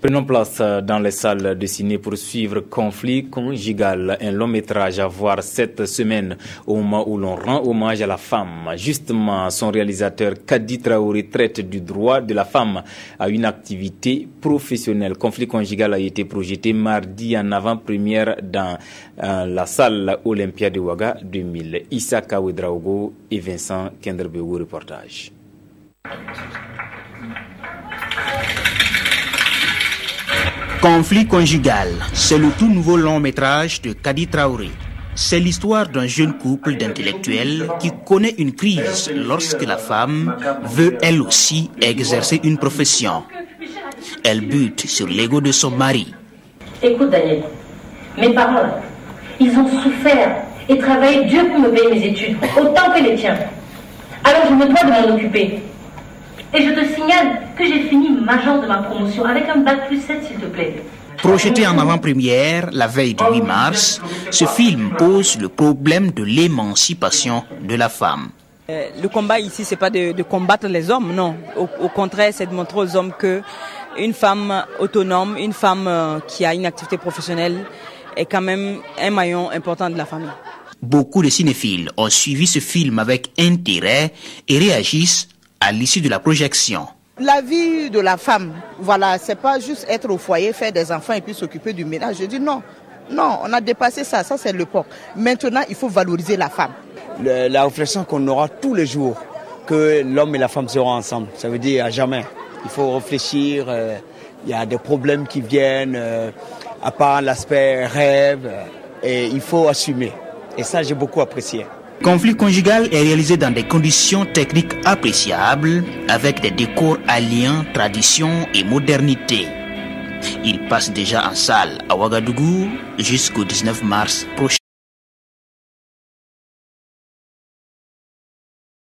Prenons place dans les salles de ciné pour suivre Conflit conjugal, un long métrage à voir cette semaine au moment où l'on rend hommage à la femme. Justement, son réalisateur Kadi Traoré traite du droit de la femme à une activité professionnelle. Conflit conjugal a été projeté mardi en avant-première dans la salle Olympia de Ouaga 2000. Issa Kawedraogo et Vincent Kenderbego, reportage. Conflit conjugal, c'est le tout nouveau long métrage de Kadi Traoré. C'est l'histoire d'un jeune couple d'intellectuels qui connaît une crise lorsque la femme veut elle aussi exercer une profession. Elle bute sur l'ego de son mari. Écoute Daniel, mes parents, ils ont souffert et travaillé dur pour me payer mes études, autant que les tiens. Alors je me dois de m'en occuper. Et je te signale que j'ai fini major de ma promotion avec un bac plus 7, s'il te plaît. Projeté en avant-première la veille du 8 mars, ce film pose le problème de l'émancipation de la femme. Le combat ici, c'est pas de combattre les hommes, non. Au contraire, c'est de montrer aux hommes que une femme autonome, une femme qui a une activité professionnelle est quand même un maillon important de la famille. Beaucoup de cinéphiles ont suivi ce film avec intérêt et réagissent à l'issue de la projection. La vie de la femme, voilà, c'est pas juste être au foyer, faire des enfants et puis s'occuper du ménage. Je dis non, non, on a dépassé ça, ça c'est l'époque. Maintenant, il faut valoriser la femme. La réflexion qu'on aura tous les jours, que l'homme et la femme seront ensemble, ça veut dire à jamais. Il faut réfléchir, il y a des problèmes qui viennent, à part l'aspect rêve, et il faut assumer. Et ça, j'ai beaucoup apprécié. Conflit conjugal est réalisé dans des conditions techniques appréciables, avec des décors alliant tradition et modernité. Il passe déjà en salle à Ouagadougou jusqu'au 19 mars prochain.